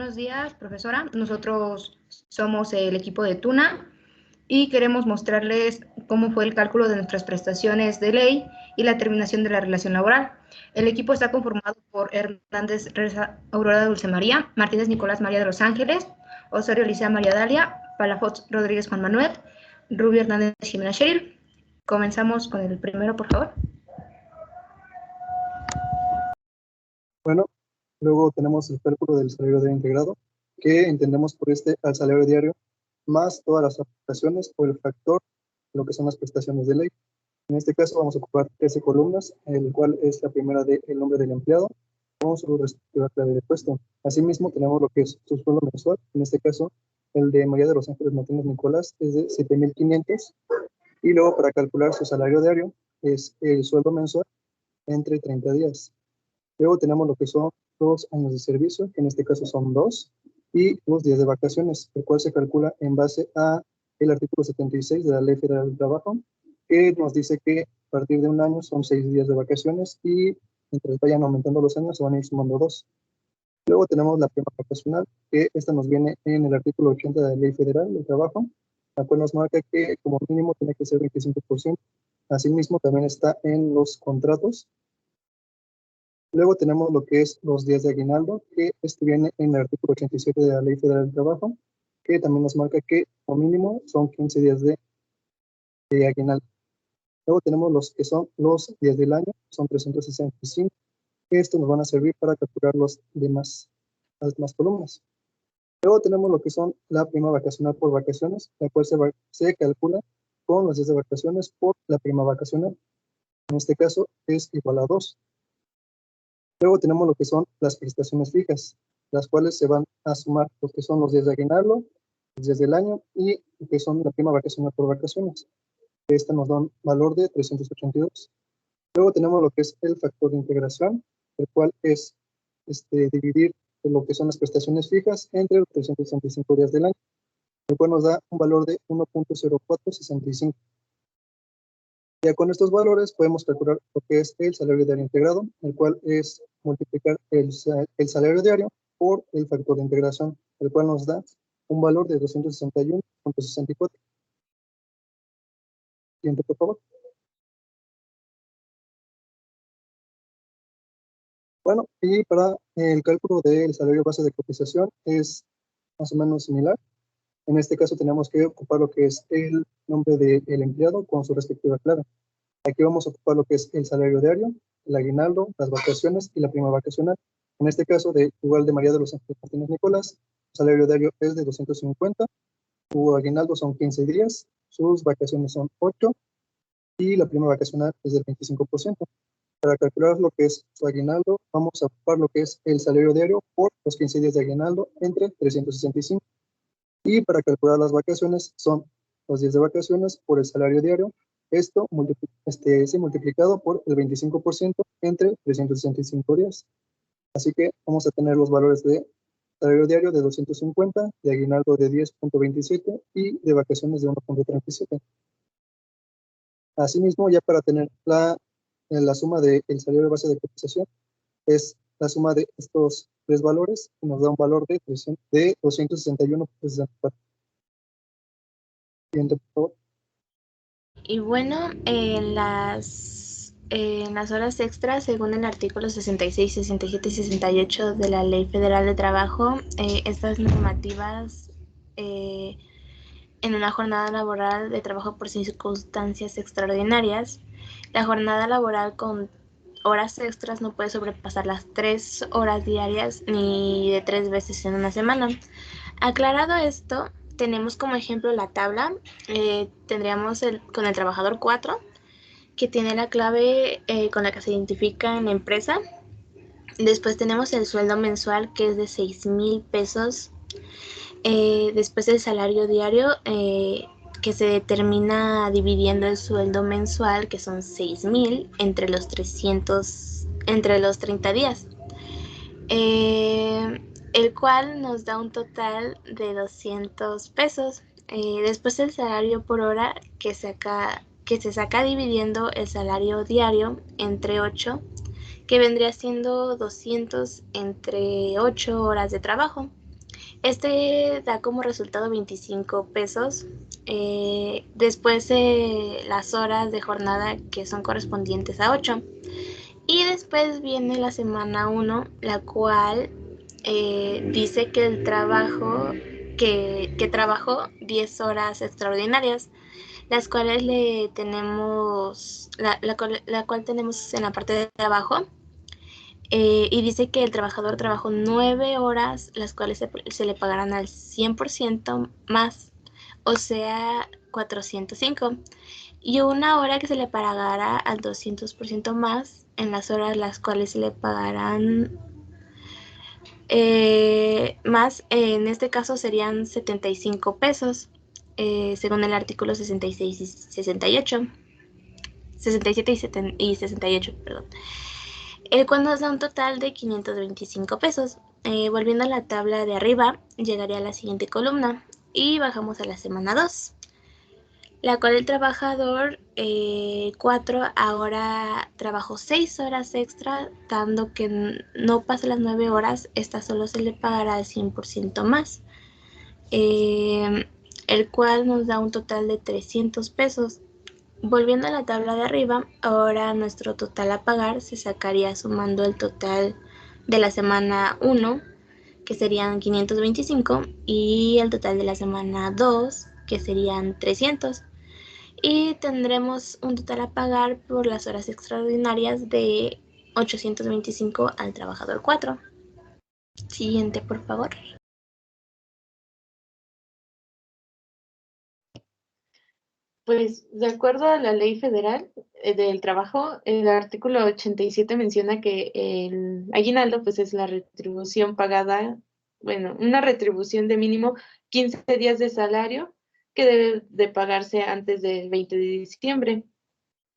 Buenos días, profesora. Nosotros somos el equipo de Tuna y queremos mostrarles cómo fue el cálculo de nuestras prestaciones de ley y la terminación de la relación laboral. El equipo está conformado por Hernández Reza Aurora Dulce María, Martínez Nicolás María de los Ángeles, Osorio Licea María Dalia, Palafox Rodríguez Juan Manuel, Rubio Hernández Jimena Cheryl. Comenzamos con el primero, por favor. Bueno, luego tenemos el cálculo del salario diario integrado, que entendemos por al salario diario, más todas las aportaciones o el factor, lo que son las prestaciones de ley. En este caso vamos a ocupar 13 columnas, el cual es la primera del nombre del empleado, con su respectiva clave de puesto. Asimismo tenemos lo que es su sueldo mensual, en este caso el de María de los Ángeles Martínez Nicolás es de 7,500, y luego para calcular su salario diario es el sueldo mensual entre 30 días. Luego tenemos lo que son 2 años de servicio, que en este caso son 2, y 2 días de vacaciones, el cual se calcula en base a el artículo 76 de la Ley Federal del Trabajo, que nos dice que a partir de un año son 6 días de vacaciones y mientras vayan aumentando los años se van a ir sumando 2. Luego tenemos la prima vacacional, que esta nos viene en el artículo 80 de la Ley Federal del Trabajo, la cual nos marca que como mínimo tiene que ser 25%. Asimismo también está en los contratos. Luego tenemos lo que es los días de aguinaldo, que viene en el artículo 87 de la Ley Federal del Trabajo, que también nos marca que como mínimo son 15 días de aguinaldo. Luego tenemos los que son los días del año, son 365, que estos nos van a servir para calcular las demás columnas. Luego tenemos lo que son la prima vacacional por vacaciones, la cual se calcula con los días de vacaciones por la prima vacacional. En este caso es igual a 2. Luego tenemos lo que son las prestaciones fijas, las cuales se van a sumar lo que son los días de aguinaldo, los días del año y lo que son la prima vacacional por vacaciones. Esta nos da un valor de 382. Luego tenemos lo que es el factor de integración, el cual es dividir lo que son las prestaciones fijas entre los 365 días del año, el cual nos da un valor de 1.0465. Ya con estos valores podemos calcular lo que es el salario diario integrado, el cual es multiplicar el salario diario por el factor de integración, el cual nos da un valor de 261.64. Siguiente, por favor. Bueno, y para el cálculo del salario base de cotización es más o menos similar. En este caso tenemos que ocupar lo que es el nombre del empleado con su respectiva clave. Aquí vamos a ocupar lo que es el salario diario, el aguinaldo, las vacaciones y la prima vacacional. En este caso, igual de María de los Ángeles Martínez Nicolás, su salario diario es de 250, su aguinaldo son 15 días, sus vacaciones son 8 y la prima vacacional es del 25%. Para calcular lo que es su aguinaldo, vamos a ocupar lo que es el salario diario por los 15 días de aguinaldo entre 365. Y para calcular las vacaciones son los días de vacaciones por el salario diario. Esto multiplicado por el 25% entre 365 días. Así que vamos a tener los valores de salario diario de 250, de aguinaldo de 10.27 y de vacaciones de 1.37. Asimismo, ya para tener la suma del salario de base de cotización, es la suma de estos tres valores, que nos da un valor de 261.64. Siguiente, por favor. Y bueno, en las horas extras, según el artículo 66, 67 y 68 de la Ley Federal de Trabajo, estas normativas en una jornada laboral de trabajo por circunstancias extraordinarias, la jornada laboral con horas extras no puede sobrepasar las 3 horas diarias ni de 3 veces en una semana. Aclarado esto, tenemos como ejemplo la tabla. Tendríamos con el trabajador 4, que tiene la clave con la que se identifica en la empresa. Después tenemos el sueldo mensual, que es de 6,000 pesos. Después el salario diario, que se determina dividiendo el sueldo mensual, que son 6,000, entre los 30 días. El cual nos da un total de 200 pesos. Después el salario por hora, que se saca dividiendo el salario diario entre 8, que vendría siendo 200 entre 8 horas de trabajo. Este da como resultado 25 pesos. Después las horas de jornada que son correspondientes a 8. Y después viene la semana 1, la cual dice que el trabajo, que trabajó 10 horas extraordinarias, las cuales le tenemos, la cual tenemos en la parte de abajo. Y dice que el trabajador trabajó 9 horas, las cuales se le pagarán al 100% más, o sea, 405. Y una hora que se le pagará al 200% más, en las horas las cuales se le pagarán más, en este caso serían 75 pesos, según el artículo 66 y 68. 67 y 68, perdón. El cual nos da un total de 525 pesos. Volviendo a la tabla de arriba, llegaría a la siguiente columna y bajamos a la semana 2, la cual el trabajador 4 ahora trabajó 6 horas extra, dando que no pasa las 9 horas, esta solo se le pagará al 100% más, el cual nos da un total de 300 pesos. Volviendo a la tabla de arriba, ahora nuestro total a pagar se sacaría sumando el total de la semana 1, que serían 525, y el total de la semana 2, que serían 300. Y tendremos un total a pagar por las horas extraordinarias de 825 al trabajador 4. Siguiente, por favor. Pues de acuerdo a la Ley Federal del Trabajo, el artículo 87 menciona que el aguinaldo pues es la retribución pagada, bueno, una retribución de mínimo 15 días de salario que debe de pagarse antes del 20 de diciembre.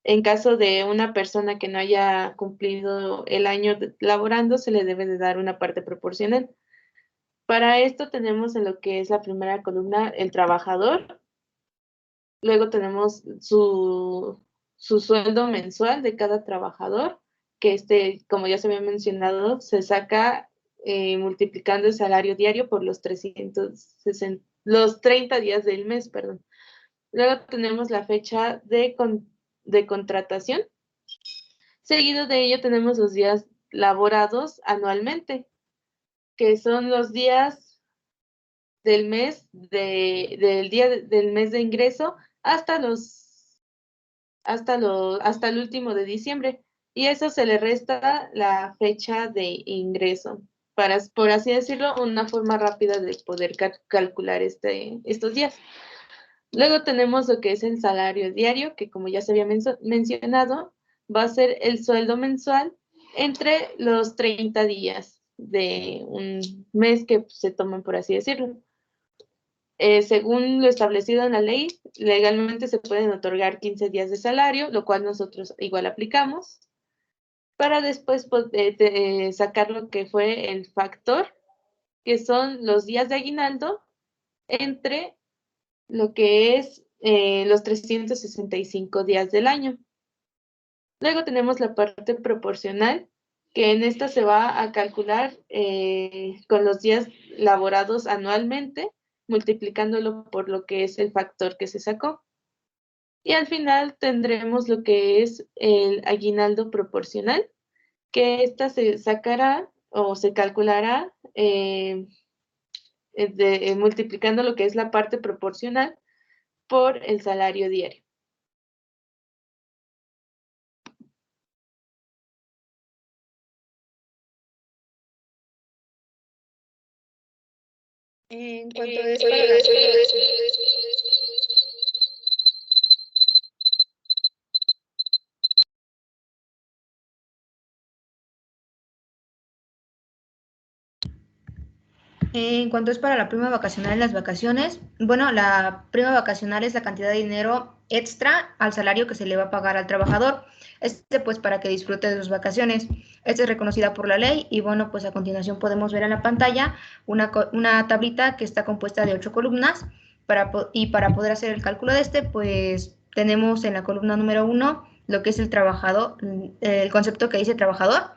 En caso de una persona que no haya cumplido el año laborando, se le debe de dar una parte proporcional. Para esto tenemos en lo que es la primera columna el trabajador. Luego tenemos su sueldo mensual de cada trabajador, que como ya se había mencionado, se saca multiplicando el salario diario por los 30 días del mes, perdón. Luego tenemos la fecha de contratación. Seguido de ello tenemos los días laborados anualmente, que son los días del mes del mes de ingreso hasta el último de diciembre, y eso se le resta la fecha de ingreso, por así decirlo, una forma rápida de poder calcular estos días. Luego tenemos lo que es el salario diario, que como ya se había mencionado, va a ser el sueldo mensual entre los 30 días de un mes que se toman, por así decirlo. Según lo establecido en la ley, legalmente se pueden otorgar 15 días de salario, lo cual nosotros igual aplicamos, para después sacar lo que fue el factor, que son los días de aguinaldo entre lo que es los 365 días del año. Luego tenemos la parte proporcional, que en esta se va a calcular con los días laborados anualmente, multiplicándolo por lo que es el factor que se sacó. Y al final tendremos lo que es el aguinaldo proporcional, que esta se sacará o se calculará multiplicando lo que es la parte proporcional por el salario diario. En cuanto es para la prima vacacional en las vacaciones, bueno, la prima vacacional es la cantidad de dinero extra al salario que se le va a pagar al trabajador, pues para que disfrute de sus vacaciones. Esta es reconocida por la ley y bueno, pues a continuación podemos ver en la pantalla una tablita que está compuesta de 8 columnas y para poder hacer el cálculo de pues tenemos en la columna número 1 lo que es el trabajador, el concepto que dice trabajador,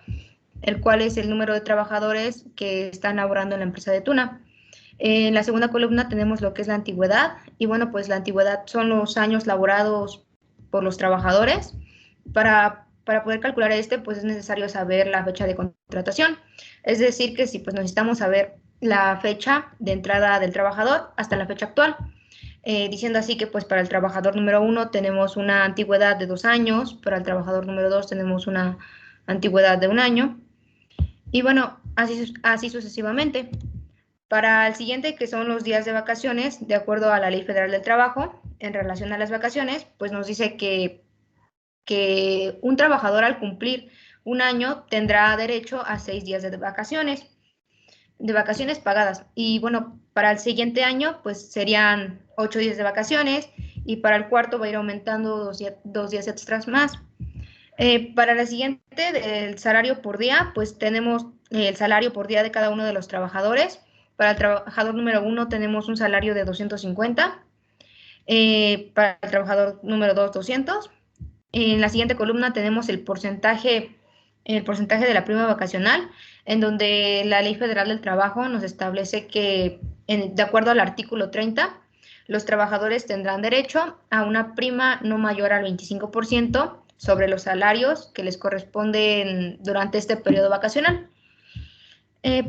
el cual es el número de trabajadores que están laborando en la empresa de Tuna. En la segunda columna tenemos lo que es la antigüedad, y bueno, pues la antigüedad son los años laborados por los trabajadores. Para poder calcular pues es necesario saber la fecha de contratación. Es decir, que si pues necesitamos saber la fecha de entrada del trabajador hasta la fecha actual, diciendo así que pues para el trabajador número 1 tenemos una antigüedad de 2 años, para el trabajador número 2 tenemos una antigüedad de 1 año, y bueno, así sucesivamente. Para el siguiente, que son los días de vacaciones, de acuerdo a la Ley Federal del Trabajo, en relación a las vacaciones, pues nos dice que un trabajador al cumplir 1 año tendrá derecho a 6 días de vacaciones pagadas. Y bueno, para el siguiente año, pues serían 8 días de vacaciones, y para el cuarto va a ir aumentando 2 días extras más. Para la siguiente, el salario por día, pues tenemos el salario por día de cada uno de los trabajadores. Para el trabajador número 1 tenemos un salario de 250, para el trabajador número 2, 200. En la siguiente columna tenemos el porcentaje de la prima vacacional, en donde la Ley Federal del Trabajo nos establece que, de acuerdo al artículo 30, los trabajadores tendrán derecho a una prima no mayor al 25% sobre los salarios que les corresponden durante este periodo vacacional.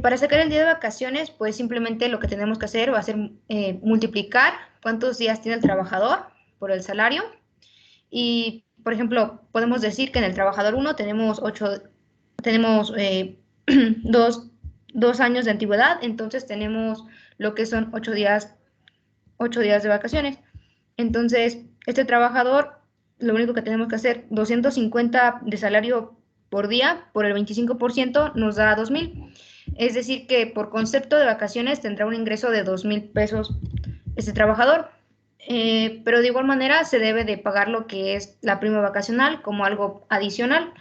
Para sacar el día de vacaciones, pues simplemente lo que tenemos que hacer va a ser multiplicar cuántos días tiene el trabajador por el salario. Y, por ejemplo, podemos decir que en el trabajador 1 tenemos 2 años de antigüedad, entonces tenemos lo que son 8 días de vacaciones. Entonces, este trabajador, lo único que tenemos que hacer, 250 de salario por día por el 25% nos da 2,000. Es decir, que por concepto de vacaciones tendrá un ingreso de 2,000 pesos este trabajador. Pero de igual manera se debe de pagar lo que es la prima vacacional como algo adicional,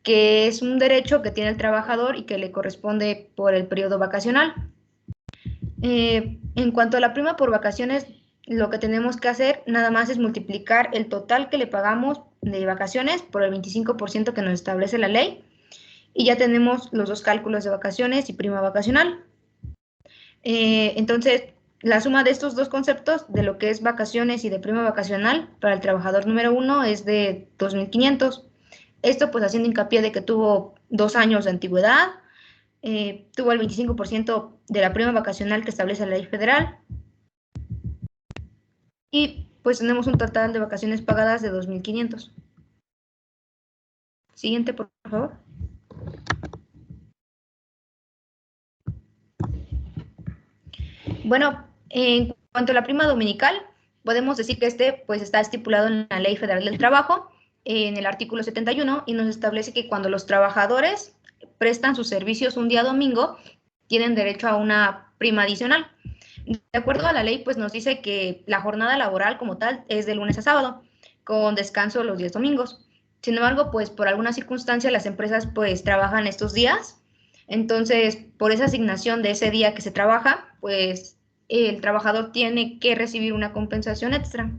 que es un derecho que tiene el trabajador y que le corresponde por el periodo vacacional. En cuanto a la prima por vacaciones, lo que tenemos que hacer nada más es multiplicar el total que le pagamos de vacaciones por el 25% que nos establece la ley, y ya tenemos los dos cálculos de vacaciones y prima vacacional. Entonces, la suma de estos dos conceptos, de lo que es vacaciones y de prima vacacional, para el trabajador número 1 es de 2,500. Esto pues haciendo hincapié de que tuvo 2 años de antigüedad, tuvo el 25% de la prima vacacional que establece la ley federal, y pues tenemos un total de vacaciones pagadas de 2,500. Siguiente, por favor. Bueno, en cuanto a la prima dominical, podemos decir que pues está estipulado en la Ley Federal del Trabajo, en el artículo 71, y nos establece que cuando los trabajadores prestan sus servicios un día domingo, tienen derecho a una prima adicional. De acuerdo a la ley, pues nos dice que la jornada laboral como tal es de lunes a sábado, con descanso los días domingos. Sin embargo, pues por alguna circunstancia las empresas pues trabajan estos días. Entonces, por esa asignación de ese día que se trabaja, pues el trabajador tiene que recibir una compensación extra.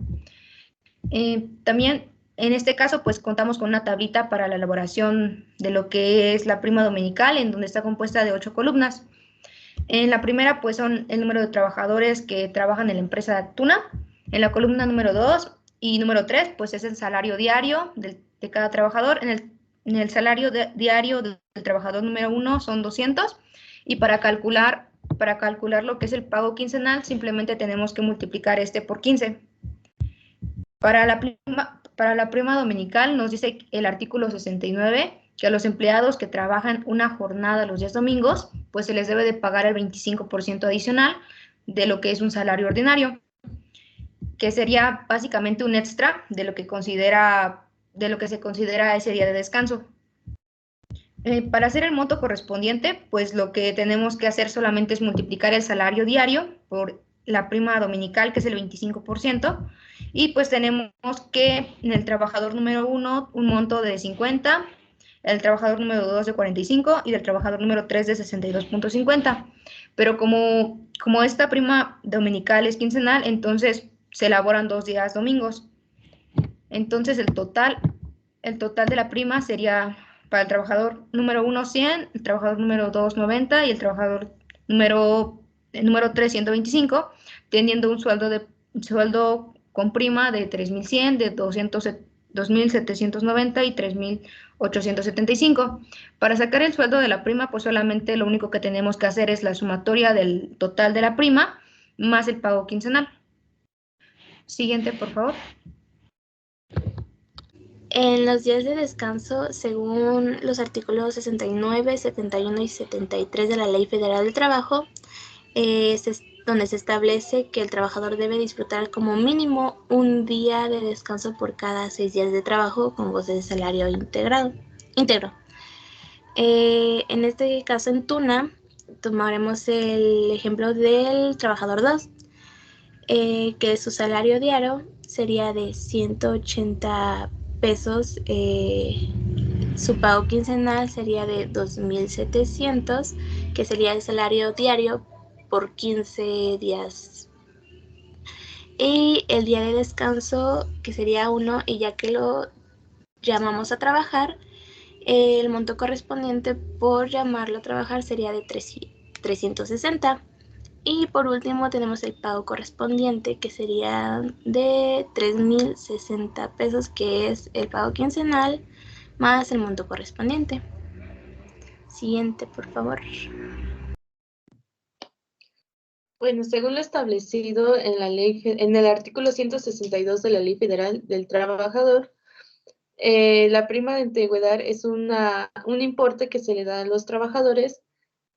También, en este caso, pues contamos con una tablita para la elaboración de lo que es la prima dominical, en donde está compuesta de 8 columnas. En la primera, pues son el número de trabajadores que trabajan en la empresa Tuna. En la columna número 2 y número 3, pues es el salario diario de cada trabajador. En el salario diario del trabajador número 1 son 200, y para calcular lo que es el pago quincenal, simplemente tenemos que multiplicar este por 15. Para la prima dominical nos dice el artículo 69 que a los empleados que trabajan una jornada los días domingos, pues se les debe de pagar el 25% adicional de lo que es un salario ordinario, que sería básicamente un extra de lo que se considera ese día de descanso. Para hacer el monto correspondiente, pues lo que tenemos que hacer solamente es multiplicar el salario diario por la prima dominical, que es el 25%, y pues tenemos que en el trabajador número 1 un monto de 50, el trabajador número 2 de 45 y del trabajador número 3 de 62.50. Pero como esta prima dominical es quincenal, entonces se elaboran 2 días domingos. Entonces el total de la prima sería para el trabajador número 1 100, el trabajador número 2 90 y el trabajador número número 3, 125, teniendo un sueldo con prima de 3.100, de 2.790 y 3.875. Para sacar el sueldo de la prima, pues solamente lo único que tenemos que hacer es la sumatoria del total de la prima más el pago quincenal. Siguiente, por favor. En los días de descanso, según los artículos 69, 71 y 73 de la Ley Federal del Trabajo, donde se establece que el trabajador debe disfrutar como mínimo un día de descanso por cada 6 días de trabajo con goce de salario íntegro. En este caso, en Tuna, tomaremos el ejemplo del trabajador 2, que su salario diario sería de 180 pesos, su pago quincenal sería de 2.700, que sería el salario diario por 15 días. Y el día de descanso, que sería 1, y ya que lo llamamos a trabajar, el monto correspondiente por llamarlo a trabajar sería de 360. Y por último tenemos el pago correspondiente, que sería de 3.060 pesos, que es el pago quincenal más el monto correspondiente. Siguiente, por favor. Bueno, según lo establecido en la ley, en el artículo 162 de la Ley Federal del Trabajador, la prima de antigüedad es un importe que se le da a los trabajadores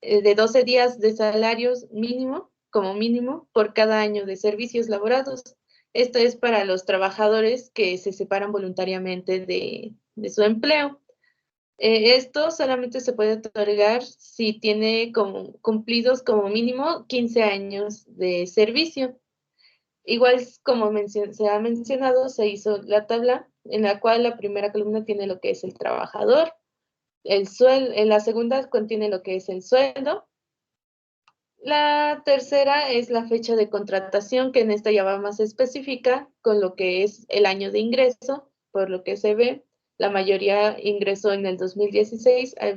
de 12 días de salarios mínimo, como mínimo, por cada año de servicios laborados. Esto es para los trabajadores que se separan voluntariamente de su empleo. Esto solamente se puede otorgar si tiene cumplidos como mínimo 15 años de servicio. Igual como se ha mencionado, se hizo la tabla en la cual la primera columna tiene lo que es el trabajador, en la segunda contiene lo que es el sueldo. La tercera es la fecha de contratación, que en esta ya va más específica con lo que es el año de ingreso, por lo que se ve. La mayoría ingresó en el 2016, a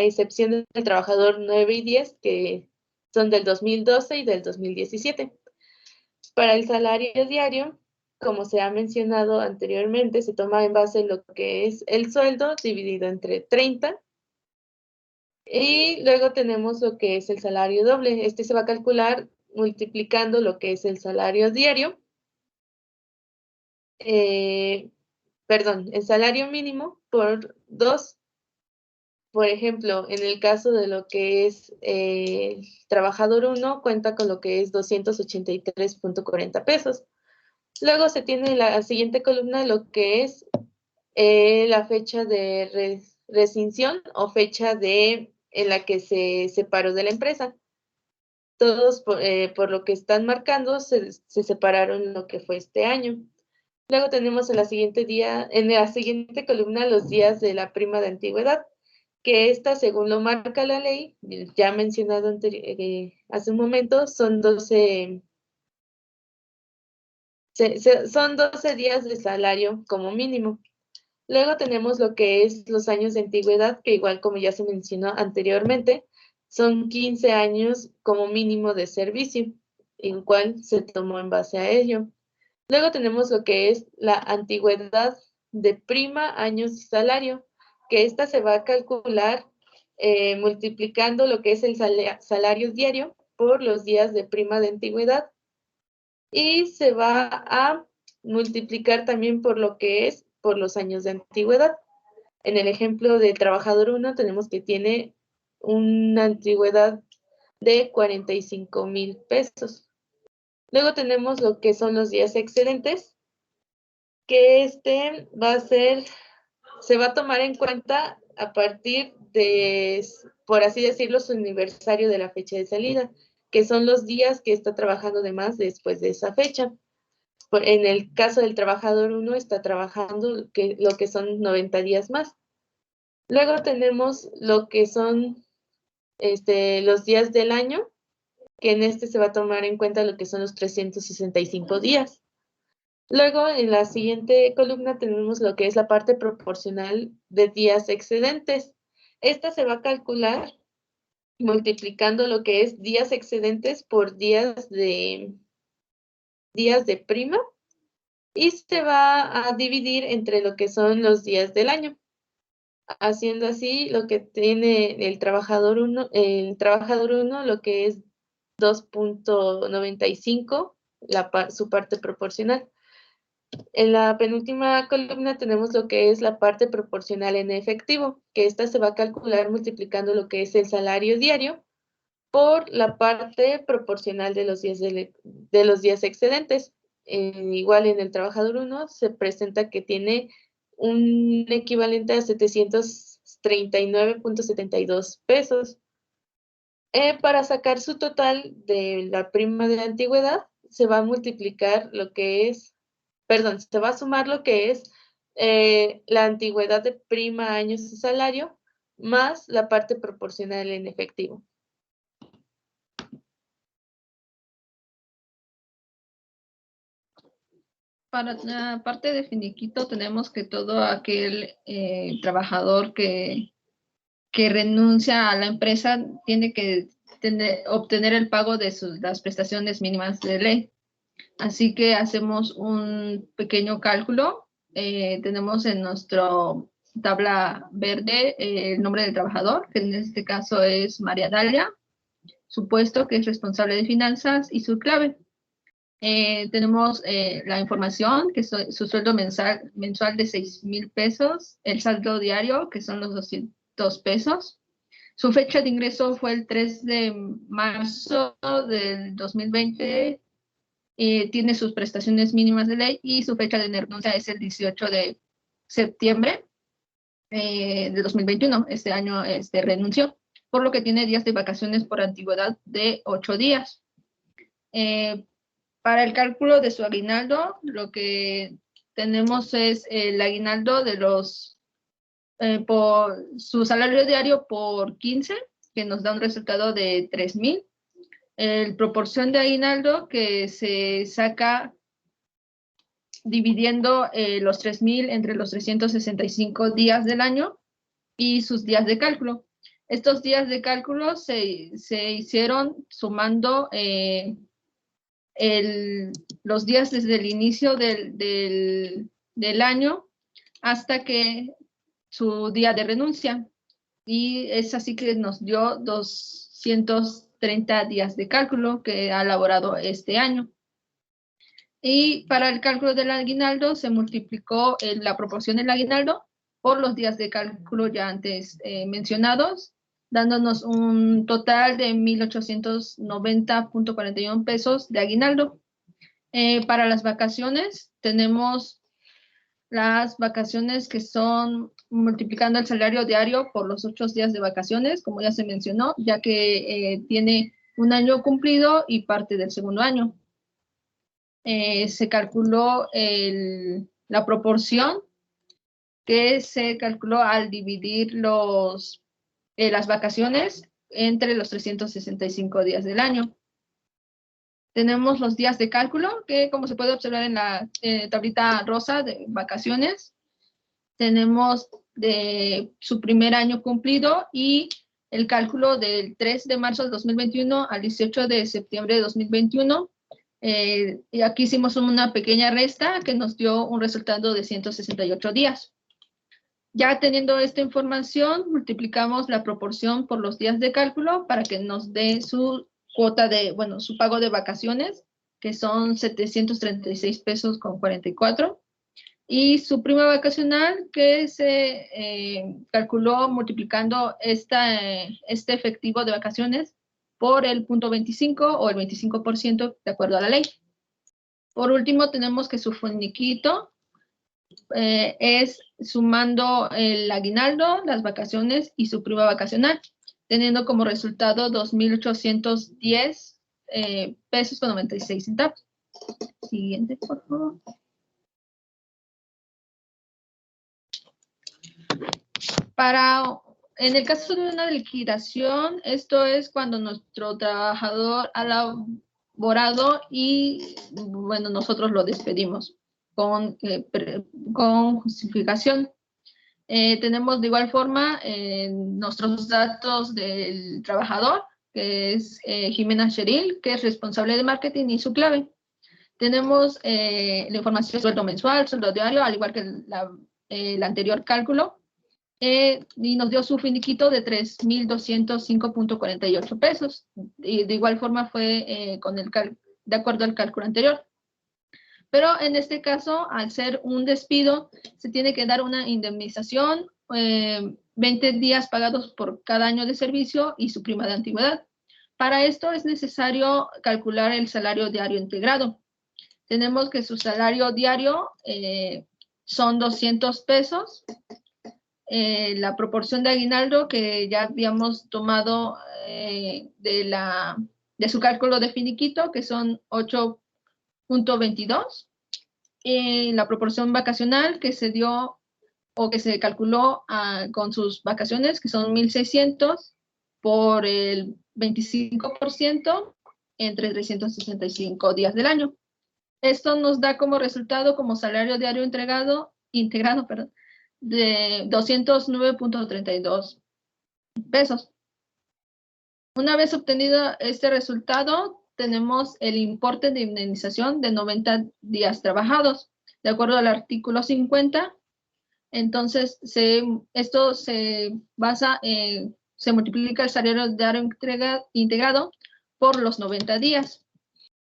excepción del trabajador 9 y 10, que son del 2012 y del 2017. Para el salario diario, como se ha mencionado anteriormente, se toma en base lo que es el sueldo dividido entre 30. Y luego tenemos lo que es el salario doble. Este se va a calcular multiplicando lo que es el salario diario. El salario mínimo por 2. Por ejemplo, en el caso de lo que es el trabajador 1, cuenta con lo que es 283.40 pesos. Luego se tiene la siguiente columna, lo que es la fecha de rescisión o fecha en la que se separó de la empresa. Todos, por lo que están marcando, se separaron en lo que fue este año. Luego tenemos en la siguiente columna los días de la prima de antigüedad, que esta, según lo marca la ley, ya mencionado hace un momento, son 12 días de salario como mínimo. Luego tenemos lo que es los años de antigüedad, que igual como ya se mencionó anteriormente, son 15 años como mínimo de servicio, en cual se tomó en base a ello. Luego tenemos lo que es la antigüedad de prima, años y salario, que esta se va a calcular multiplicando lo que es el salario diario por los días de prima de antigüedad, y se va a multiplicar también por lo que es por los años de antigüedad. En el ejemplo de trabajador 1 tenemos que tiene una antigüedad de 45,000 pesos. Luego tenemos lo que son los días excedentes, que se va a tomar en cuenta a partir de, por así decirlo, su aniversario de la fecha de salida, que son los días que está trabajando de más después de esa fecha. En el caso del trabajador 1 está trabajando lo que son 90 días más. Luego tenemos lo que son los días del año, que en se va a tomar en cuenta lo que son los 365 días. Luego, en la siguiente columna tenemos lo que es la parte proporcional de días excedentes. Esta se va a calcular multiplicando lo que es días excedentes por días de prima, y se va a dividir entre lo que son los días del año. Haciendo así lo que tiene el trabajador 1, lo que es 2.95, su parte proporcional. En la penúltima columna tenemos lo que es la parte proporcional en efectivo, que esta se va a calcular multiplicando lo que es el salario diario por la parte proporcional de los días excedentes. Igual en el trabajador 1 se presenta que tiene un equivalente a 739.72 pesos. Para sacar su total de la prima de antigüedad, se va a multiplicar lo que es, se va a sumar lo que es la antigüedad de prima años de salario más la parte proporcional en efectivo. Para la parte de finiquito tenemos que todo aquel trabajador que renuncia a la empresa tiene que obtener el pago de las prestaciones mínimas de ley. Así que hacemos un pequeño cálculo. Tenemos en nuestra tabla verde el nombre del trabajador, que en este caso es María Dalia, su puesto, que es responsable de finanzas, y su clave. Tenemos la información, que es su sueldo mensual de 6,000 pesos, el saldo diario, que son los 200 pesos. Su fecha de ingreso fue el 3 de marzo del 2020. Tiene sus prestaciones mínimas de ley y su fecha de renuncia es el 18 de septiembre de 2021. Este año renunció, por lo que tiene días de vacaciones por antigüedad de 8 días. Para el cálculo de su aguinaldo, lo que tenemos es el aguinaldo de por su salario diario por 15, que nos da un resultado de 3,000. El proporción de aguinaldo que se saca dividiendo los 3,000 entre los 365 días del año y sus días de cálculo. Estos días de cálculo se hicieron sumando los días desde el inicio del año hasta que su día de renuncia. Y es así que nos dio 230 días de cálculo que ha elaborado este año. Y para el cálculo del aguinaldo se multiplicó la proporción del aguinaldo por los días de cálculo ya antes mencionados, dándonos un total de 1,890.41 pesos de aguinaldo. Para las vacaciones tenemos las vacaciones que son multiplicando el salario diario por los 8 días de vacaciones, como ya se mencionó, ya que tiene un año cumplido y parte del segundo año. Se calculó la proporción que se calculó al dividir las vacaciones entre los 365 días del año. Tenemos los días de cálculo, que como se puede observar en la tablita rosa de vacaciones, tenemos de su primer año cumplido y el cálculo del 3 de marzo de 2021 al 18 de septiembre de 2021. Y aquí hicimos una pequeña resta que nos dio un resultado de 168 días. Ya teniendo esta información, multiplicamos la proporción por los días de cálculo para que nos dé su cuota su pago de vacaciones, que son 736 pesos con 44, y su prima vacacional, que se calculó multiplicando este efectivo de vacaciones por el 0.25 o el 25% de acuerdo a la ley. Por último, tenemos que su finiquito es sumando el aguinaldo, las vacaciones y su prima vacacional, teniendo como resultado 2,810 pesos con 96 centavos. Siguiente, por favor. En el caso de una liquidación, esto es cuando nuestro trabajador ha laborado y, nosotros lo despedimos con justificación. Tenemos de igual forma nuestros datos del trabajador, que es Jimena Sheril, que es responsable de marketing y su clave. Tenemos la información de sueldo mensual, sueldo diario, al igual que el anterior cálculo. Y nos dio su finiquito de 3,205.48 pesos. Y de igual forma fue de acuerdo al cálculo anterior. Pero en este caso, al ser un despido, se tiene que dar una indemnización, 20 días pagados por cada año de servicio y su prima de antigüedad. Para esto es necesario calcular el salario diario integrado. Tenemos que su salario diario son 200 pesos. La proporción de aguinaldo que ya habíamos tomado de su cálculo de finiquito, que son 8.22. La proporción vacacional que se dio o que se calculó con sus vacaciones, que son 1,600 por el 25% entre 365 días del año. Esto nos da como resultado, como salario diario integrado, de 209.32 pesos. Una vez obtenido este resultado, tenemos el importe de indemnización de 90 días trabajados, de acuerdo al artículo 50. Entonces, esto se basa, se multiplica el salario diario integrado por los 90 días,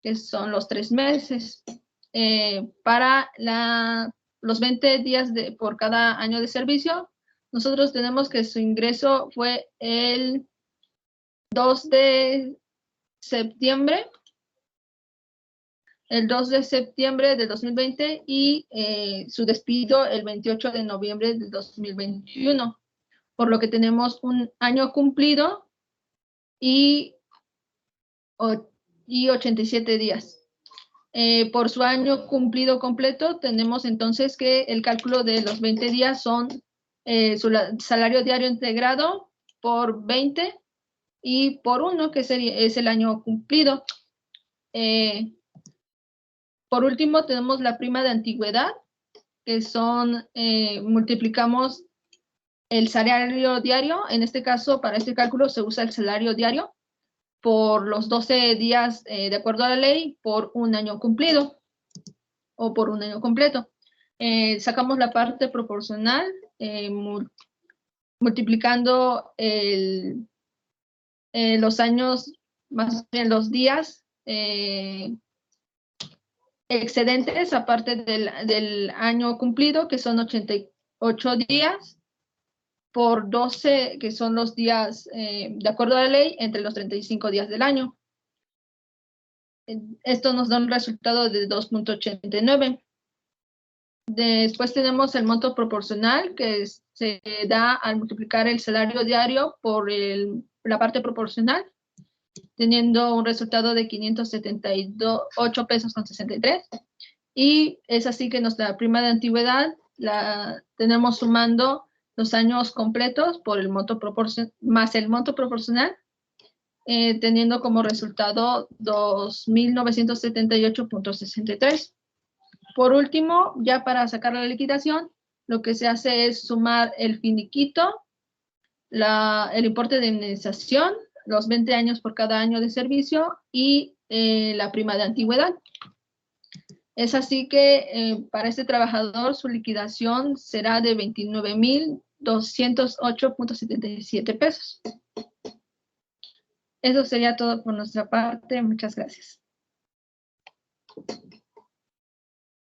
que son los 3 meses. Para los 20 días por cada año de servicio, nosotros tenemos que su ingreso fue el 2 de septiembre, el 2 de septiembre de 2020 y su despido el 28 de noviembre de 2021, por lo que tenemos un año cumplido y 87 días. Por su año cumplido completo, tenemos entonces que el cálculo de los 20 días son su salario diario integrado por 20 y por 1, que es el año cumplido. Por último, tenemos la prima de antigüedad, que son, multiplicamos el salario diario. En este caso, para este cálculo se usa el salario diario por los 12 días, de acuerdo a la ley, por un año cumplido o por un año completo. Sacamos la parte proporcional, multiplicando los años, más bien los días excedentes, aparte del año cumplido, que son 88 días, por 12, que son los días, de acuerdo a la ley, entre los 35 días del año. Esto nos da un resultado de 2.89. Después tenemos el monto proporcional, que se da al multiplicar el salario diario por la parte proporcional, teniendo un resultado de 578 pesos con 63. Y es así que nuestra prima de antigüedad la tenemos sumando los años completos por el monto más el monto proporcional, teniendo como resultado 2,978.63. Por último, ya para sacar la liquidación, lo que se hace es sumar el finiquito, el importe de indemnización, los 20 años por cada año de servicio y la prima de antigüedad. Es así que para este trabajador su liquidación será de 29,208.77 pesos. Eso sería todo por nuestra parte. Muchas gracias.